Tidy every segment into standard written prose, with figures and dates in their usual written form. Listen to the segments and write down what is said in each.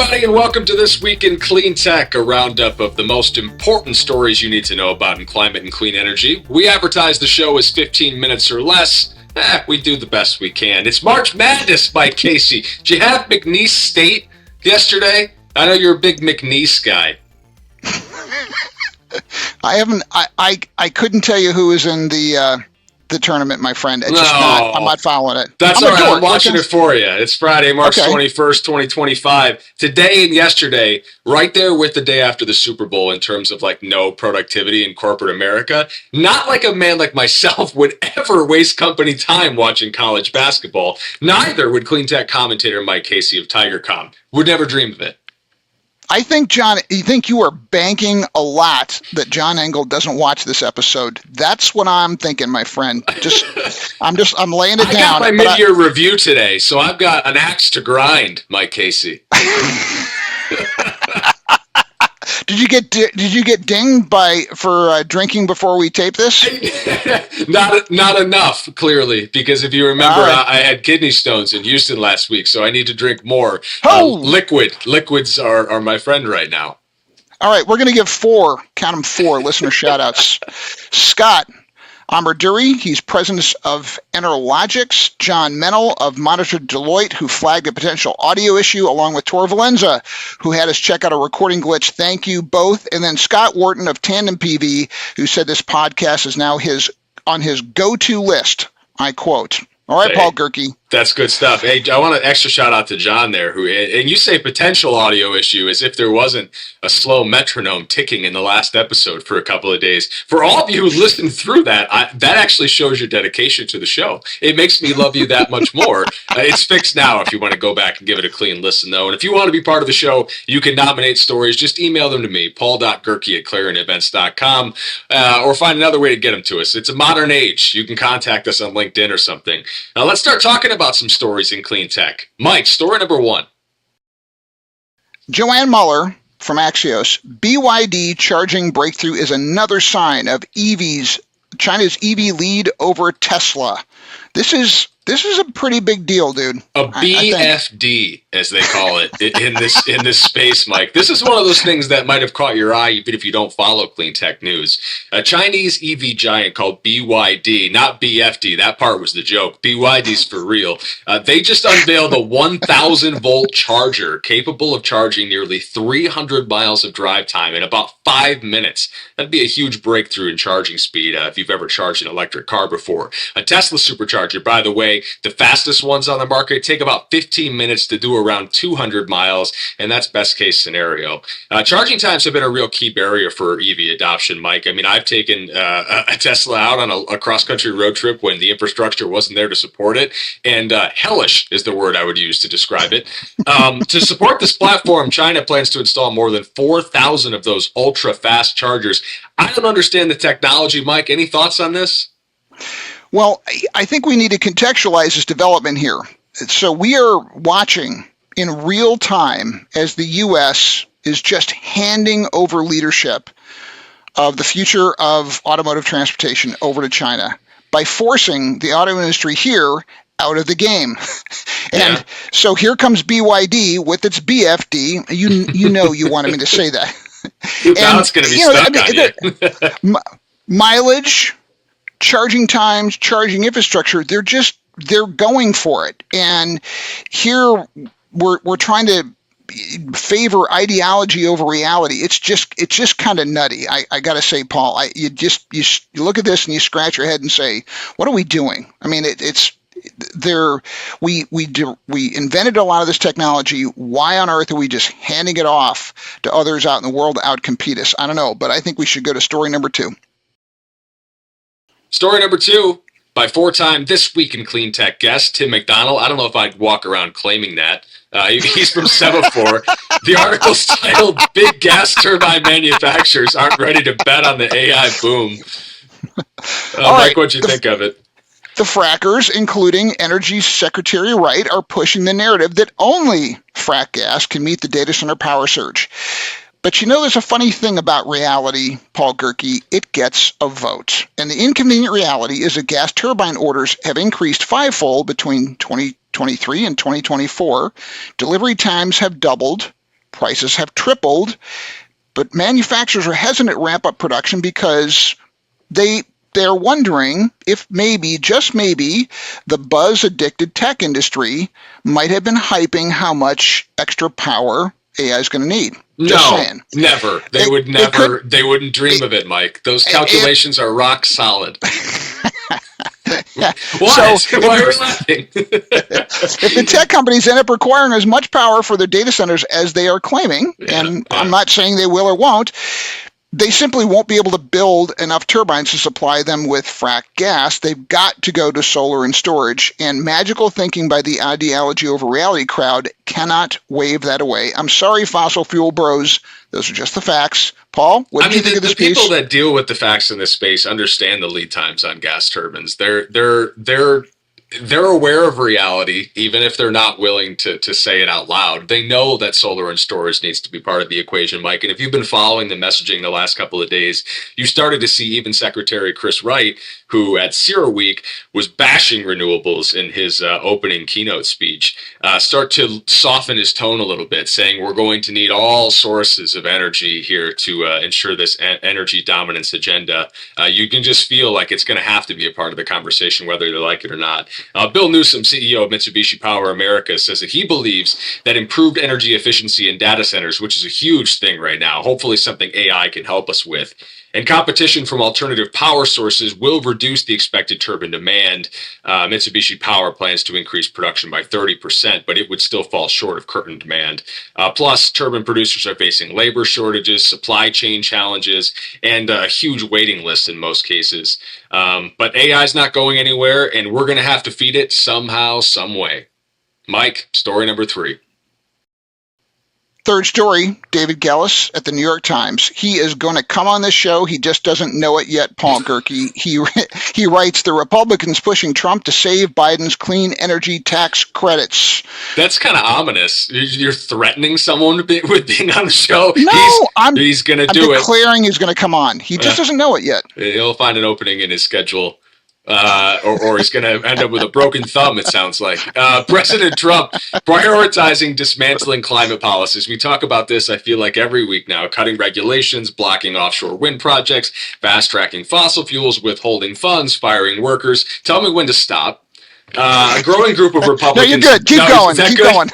everybody, and welcome to This Week in Cleantech, a roundup of the most important stories you need to know about in climate and clean energy. We advertise the show as 15 minutes or less. We do the best we can. It's March Madness, Mike Casey. Did you have McNeese State yesterday? I know you're a big McNeese guy. I haven't. I couldn't tell you who was in the tournament, my friend. It's just not. I'm not following it. That's all right. I'm watching it for you. It's Friday, March 21st, 2025. Today and yesterday, right there with the day after the Super Bowl in terms of like no productivity in corporate America. Not like a man like myself would ever waste company time watching college basketball. Neither would Cleantech commentator Mike Casey of TigerCom. Would never dream of it. I think, John, you think you are banking a lot that John Engel doesn't watch this episode. That's what I'm thinking, my friend. I'm laying it down. I got my mid-year review today, so I've got an axe to grind, Mike Casey. Did you get dinged for drinking before we tape this? Not enough, clearly, because if you remember, I had kidney stones in Houston last week, so I need to drink more. Liquids are my friend right now. All right, we're going to give four listener shout-outs. Scott Amarduri, he's president of Enerlogics. John Mennel of Monitor Deloitte, who flagged a potential audio issue, along with Tor Valenza, who had us check out a recording glitch. Thank you both. And then Scott Wharton of Tandem PV, who said this podcast is now on his go-to list. I quote. All right, Paul Gerke. That's good stuff. Hey, I want an extra shout out to John there, and you say potential audio issue as if there wasn't a slow metronome ticking in the last episode for a couple of days. For all of you who listened through that, that actually shows your dedication to the show. It makes me love you that much more. It's fixed now if you want to go back and give it a clean listen, though. And if you want to be part of the show, you can nominate stories. Just email them to me, paul.gerke@clarinevents.com, or find another way to get them to us. It's a modern age. You can contact us on LinkedIn or something. Now, let's start talking about some stories in clean tech. Mike, story number one. Joanne Muller from Axios. BYD charging breakthrough is another sign of China's EV lead over Tesla. This is a pretty big deal, dude. A BFD, as they call it in this space, Mike. This is one of those things that might have caught your eye, even if you don't follow clean tech news. A Chinese EV giant called BYD, not BFD. That part was the joke. BYD's for real. They just unveiled a 1,000-volt charger capable of charging nearly 300 miles of drive time in about 5 minutes. That'd be a huge breakthrough in charging speed if you've ever charged an electric car before. A Tesla supercharger, by the way, the fastest ones on the market take about 15 minutes to do around 200 miles, and that's best case scenario. Charging times have been a real key barrier for EV adoption, Mike. I mean, I've taken a Tesla out on a cross-country road trip when the infrastructure wasn't there to support it, and hellish is the word I would use to describe it. To support this platform, China plans to install more than 4,000 of those ultra-fast chargers. I don't understand the technology, Mike. Any thoughts on this? Well, I think we need to contextualize this development here. So we are watching in real time as the U.S. is just handing over leadership of the future of automotive transportation over to China by forcing the auto industry here out of the game. And so here comes BYD with its BFD. You know you wanted me to say that. Now it's going to be stuck on you. Mileage, charging times, charging infrastructure, they're going for it. And here we're trying to favor ideology over reality. It's just kind of nutty. I got to say, Paul, you look at this and you scratch your head and say, what are we doing? I mean, we invented a lot of this technology. Why on earth are we just handing it off to others out in the world to outcompete us? I don't know, but I think we should go to story number two. Story number two, by four-time This Week in Clean Tech guest, Tim McDonald. I don't know if I'd walk around claiming that. He's from Semafor. The article's titled, Big Gas Turbine Manufacturers Aren't Ready to Bet on the AI Boom. Mike, what'd you think of it? The frackers, including Energy Secretary Wright, are pushing the narrative that only frack gas can meet the data center power surge. But there's a funny thing about reality, Paul Gerke. It gets a vote. And the inconvenient reality is that gas turbine orders have increased fivefold between 2023 and 2024. Delivery times have doubled. prices have tripled, but manufacturers are hesitant to ramp up production because they're wondering if maybe, just maybe, the buzz-addicted tech industry might have been hyping how much extra power AI is going to need. Just No, saying. never. They would never. They wouldn't dream of it, Mike. Those calculations are rock solid. Why? Why are you laughing? If the tech companies end up requiring as much power for their data centers as they are claiming, I'm not saying they will or won't, they simply won't be able to build enough turbines to supply them with fracked gas. They've got to go to solar and storage. And magical thinking by the ideology over reality crowd cannot wave that away. I'm sorry, fossil fuel bros. Those are just the facts. Paul, what do you think of this piece? The people that deal with the facts in this space understand the lead times on gas turbines. They're aware of reality, even if they're not willing to say it out loud. They know that solar and storage needs to be part of the equation, Mike. And if you've been following the messaging the last couple of days, you started to see even Secretary Chris Wright, who at CERAWeek was bashing renewables in his opening keynote speech, start to soften his tone a little bit, saying we're going to need all sources of energy here to ensure this energy dominance agenda. You can just feel like it's going to have to be a part of the conversation, whether they like it or not. Bill Newsom, CEO of Mitsubishi Power America, says that he believes that improved energy efficiency in data centers, which is a huge thing right now, hopefully something AI can help us with, and competition from alternative power sources will reduce the expected turbine demand. Mitsubishi Power plans to increase production by 30%, but it would still fall short of current demand. Plus, turbine producers are facing labor shortages, supply chain challenges, and a huge waiting list in most cases. But AI is not going anywhere, and we're going to have to feed it somehow, some way. Mike, story number 3. Third story, David Gellis at the New York Times. He is going to come on this show. He just doesn't know it yet, Paul Gerke. He writes, the Republicans pushing Trump to save Biden's clean energy tax credits. That's kind of ominous. You're threatening someone with being on the show? No, he's going to do it. I'm declaring he's going to come on. He just doesn't know it yet. He'll find an opening in his schedule. Or he's going to end up with a broken thumb, it sounds like. President Trump prioritizing dismantling climate policies. We talk about this, I feel like, every week now. Cutting regulations, blocking offshore wind projects, fast-tracking fossil fuels, withholding funds, firing workers. Tell me when to stop. A growing group of Republicans... No, you're good. Keep going. Keep going.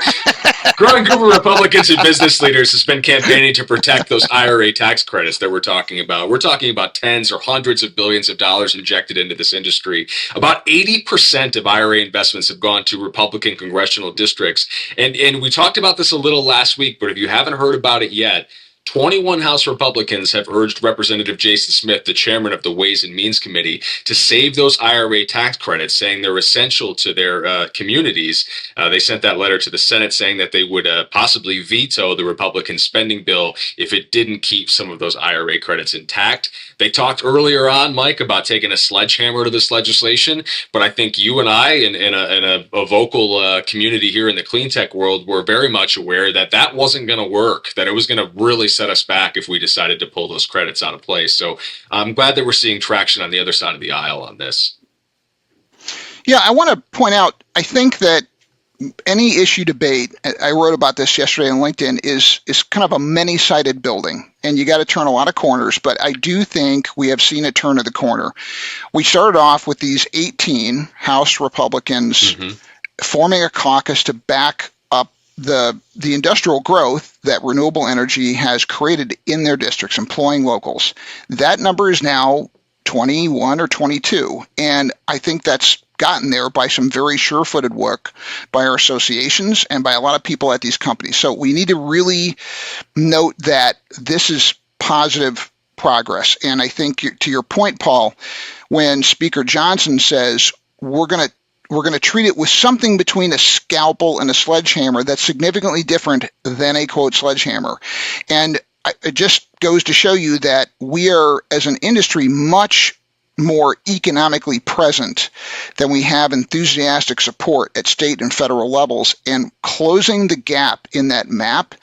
Growing group of Republicans and business leaders has been campaigning to protect those IRA tax credits that we're talking about. We're talking about tens or hundreds of billions of dollars injected into this industry. About 80% of IRA investments have gone to Republican congressional districts. And we talked about this a little last week, but if you haven't heard about it yet, 21 House Republicans have urged Representative Jason Smith, the chairman of the Ways and Means Committee, to save those IRA tax credits, saying they're essential to their communities. They sent that letter to the Senate saying that they would possibly veto the Republican spending bill if it didn't keep some of those IRA credits intact. They talked earlier on, Mike, about taking a sledgehammer to this legislation, but I think you and I, in a vocal community here in the Cleantech world, were very much aware that that wasn't going to work, that it was going to really set us back if we decided to pull those credits out of place. So I'm glad that we're seeing traction on the other side of the aisle on this. Yeah, I want to point out, I think that any issue debate, I wrote about this yesterday on LinkedIn, is kind of a many-sided building, and you got to turn a lot of corners, but I do think we have seen a turn of the corner. We started off with these 18 House Republicans forming a caucus to back up the industrial growth that renewable energy has created in their districts, employing locals. That number is now 21 or 22, and I think that's gotten there by some very sure-footed work by our associations and by a lot of people at these companies. So we need to really note that this is positive progress. And I think to your point, Paul, when Speaker Johnson says we're going to treat it with something between a scalpel and a sledgehammer that's significantly different than a, quote, sledgehammer. And it just goes to show you that we are, as an industry, much more economically present than we have enthusiastic support at state and federal levels. And closing the gap in that map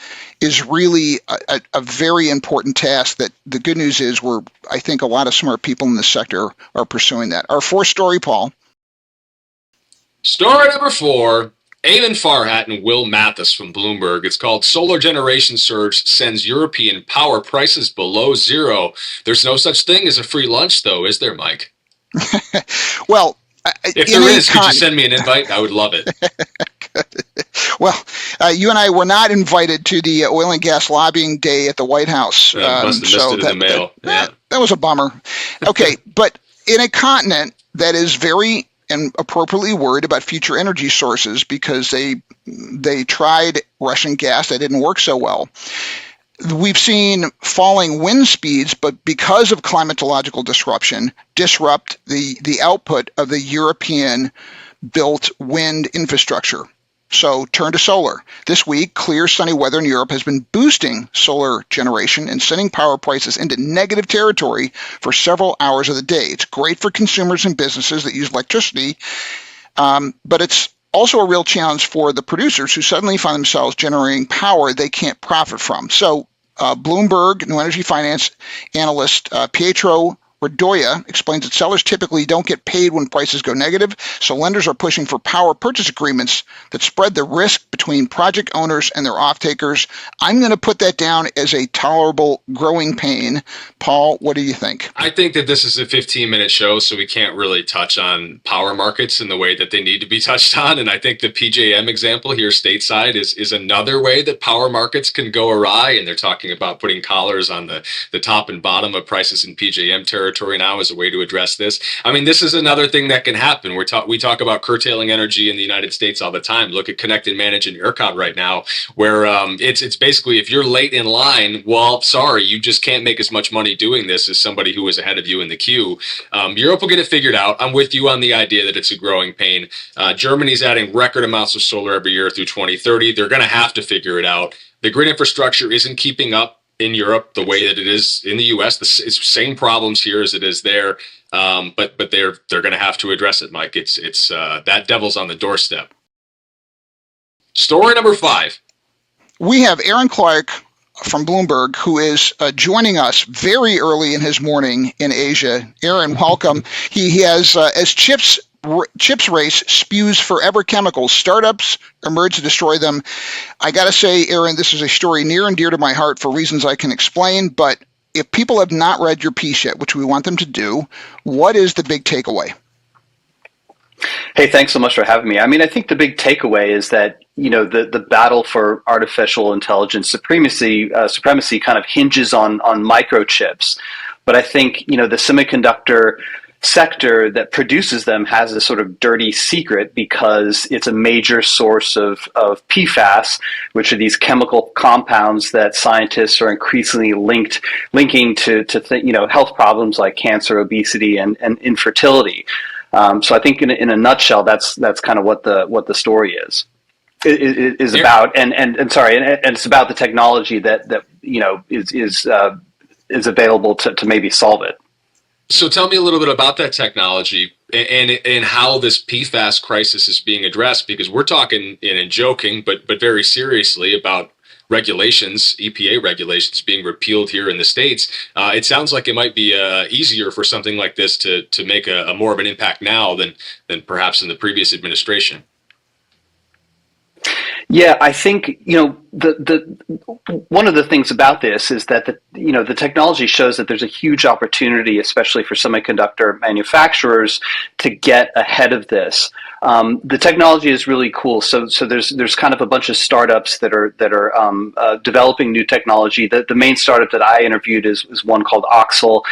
is really a very important task that the good news is I think a lot of smart people in this sector are pursuing that. Our fourth story, Paul. Story number 4. Eamon Farhat and Will Mathis from Bloomberg. It's called Solar Generation Surge Sends European Power Prices Below Zero. There's no such thing as a free lunch, though, is there, Mike? Well, if there is, could you send me an invite? I would love it. Well, you and I were not invited to the oil and gas lobbying day at the White House. Must have missed it in the mail. That was a bummer. Okay, but in a continent that is very and appropriately worried about future energy sources because they tried Russian gas that didn't work so well. We've seen falling wind speeds, but because of climatological disruption, disrupt the output of the European built wind infrastructure. So turn to solar. This week, clear, sunny weather in Europe has been boosting solar generation and sending power prices into negative territory for several hours of the day. It's great for consumers and businesses that use electricity, but it's also a real challenge for the producers who suddenly find themselves generating power they can't profit from. So Bloomberg New Energy Finance analyst Pietro Radoya explains that sellers typically don't get paid when prices go negative, so lenders are pushing for power purchase agreements that spread the risk between project owners and their off-takers. I'm going to put that down as a tolerable growing pain. Paul, what do you think? I think that this is a 15-minute show, so we can't really touch on power markets in the way that they need to be touched on, and I think the PJM example here stateside is another way that power markets can go awry, and they're talking about putting collars on the top and bottom of prices in PJM territory now as a way to address this. I mean, this is another thing that can happen. We talk about curtailing energy in the United States all the time. Look at Connect and Manage and ERCOT right now, where it's basically if you're late in line, well, sorry, you just can't make as much money doing this as somebody who was ahead of you in the queue. Europe will get it figured out. I'm with you on the idea that it's a growing pain. Germany's adding record amounts of solar every year through 2030. They're going to have to figure it out. The grid infrastructure isn't keeping up in Europe the way that it is in the U.S. It's the same problems here as it is there, but they're going to have to address it, Mike. It's that devil's on the doorstep. Story number 5. We have Aaron Clark from Bloomberg, who is joining us very early in his morning in Asia. Aaron, welcome. He has, as chips race spews forever chemicals, startups emerge to destroy them. I got to say, Aaron, this is a story near and dear to my heart for reasons I can explain, but if people have not read your piece yet, which we want them to do, what is the big takeaway? Hey, thanks so much for having me. I mean, I think the big takeaway is that, the battle for artificial intelligence supremacy kind of hinges on microchips. But I think, the semiconductor sector that produces them has a sort of dirty secret because it's a major source of PFAS, which are these chemical compounds that scientists are increasingly linking to health problems like cancer, obesity, and infertility. So I think in a nutshell, that's kind of what the story is about, and it's about the technology that is available to maybe solve it. So tell me a little bit about that technology and how this PFAS crisis is being addressed, because we're talking and joking, but very seriously about regulations, EPA regulations being repealed here in the States. It sounds like it might be easier for something like this to make a more of an impact now than perhaps in the previous administration. Yeah, I think the one of the things about this is that the technology shows that there's a huge opportunity, especially for semiconductor manufacturers, to get ahead of this. The technology is really cool. So there's kind of a bunch of startups that are developing new technology. The main startup that I interviewed is one called Oxel,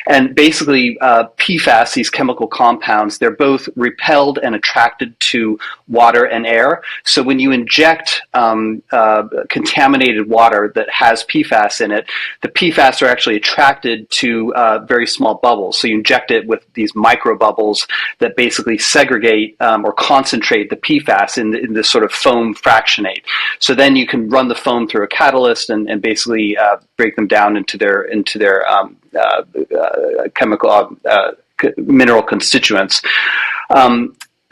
and basically PFAS, these chemical compounds, they're both repelled and attracted to water and air. So when you inject contaminated water that has PFAS in it, the PFAS are actually attracted to very small bubbles. So you inject it with these micro bubbles that basically segregate or concentrate the PFAS in this sort of foam fractionate. So then you can run the foam through a catalyst and basically break them down into their chemical mineral constituents.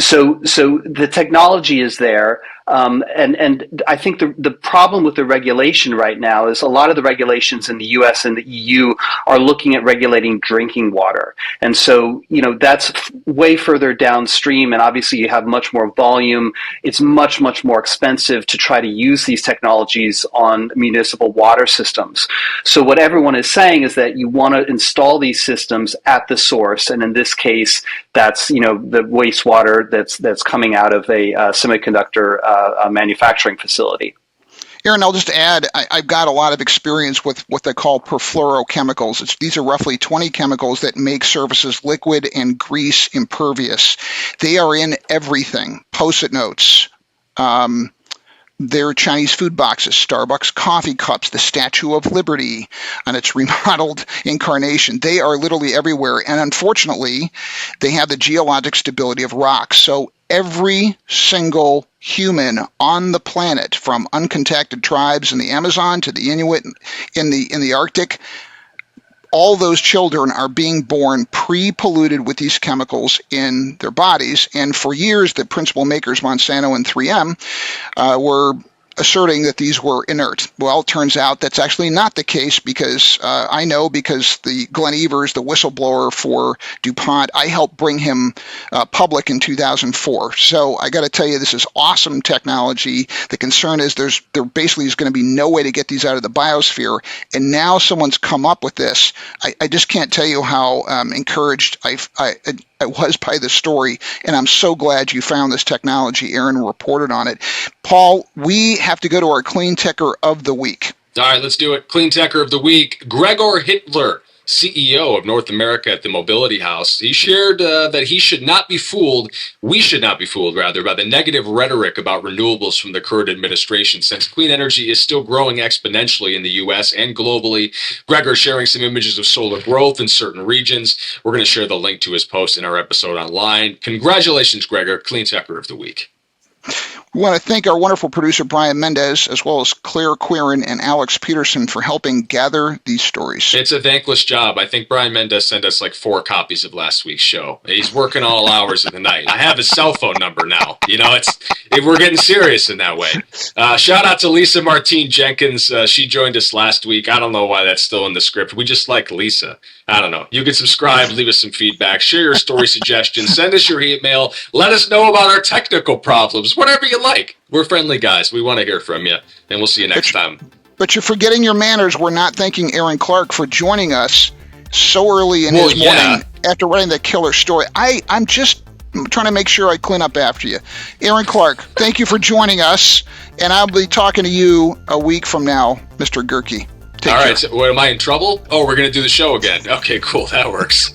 So the technology is there. And I think the problem with the regulation right now is a lot of the regulations in the US and the EU are looking at regulating drinking water. And so, that's way further downstream. And obviously you have much more volume. It's much, much more expensive to try to use these technologies on municipal water systems. So what everyone is saying is that you want to install these systems at the source. And in this case, that's, the wastewater that's coming out of a semiconductor manufacturing facility. Aaron, I'll just add, I've got a lot of experience with what they call perfluorochemicals. These are roughly 20 chemicals that make surfaces liquid and grease impervious. They are in everything. Post-it notes, their Chinese food boxes, Starbucks coffee cups, the Statue of Liberty on its remodeled incarnation. They are literally everywhere. And unfortunately, they have the geologic stability of rocks. So every single human on the planet, from uncontacted tribes in the Amazon to the Inuit in the Arctic, all those children are being born pre-polluted with these chemicals in their bodies. And for years, the principal makers, Monsanto and 3M, were asserting that these were inert. Well, it turns out that's actually not the case, because I know, because the Glenn Evers, the whistleblower for DuPont, I helped bring him public in 2004. So I got to tell you, this is awesome technology. The concern is there basically is going to be no way to get these out of the biosphere. And now someone's come up with this. I just can't tell you how encouraged I was by the story, and I'm so glad you found this technology. Aaron reported on it. Paul, we have to go to our Cleantecher of the week. All right, let's do it. Cleantecher of the week, Gregor Hintler, CEO of North America at the Mobility House. He shared that we should not be fooled, by the negative rhetoric about renewables from the current administration, since clean energy is still growing exponentially in the U.S. and globally. Gregor sharing some images of solar growth in certain regions. We're going to share the link to his post in our episode online. Congratulations, Gregor, Cleantecher of the week. We want to thank our wonderful producer, Brian Mendez, as well as Claire Quirin and Alex Peterson for helping gather these stories. It's a thankless job. I think Brian Mendez sent us like 4 copies of last week's show. He's working all hours of the night. I have his cell phone number now. We're getting serious in that way. Shout out to Lisa Martine Jenkins. She joined us last week. I don't know why that's still in the script. We just like Lisa. I don't know. You can subscribe, leave us some feedback, share your story suggestions, send us your email, let us know about our technical problems, whatever you like. We're friendly guys. We want to hear from you, and we'll see you next time. But you're forgetting your manners. We're not thanking Aaron Clark for joining us so early in his morning after writing that killer story. I'm just trying to make sure I clean up after you. Aaron Clark, thank you for joining us, and I'll be talking to you a week from now, Mr. Gerke. Take care. All right, so am I in trouble? Oh, we're going to do the show again. Okay, cool. That works.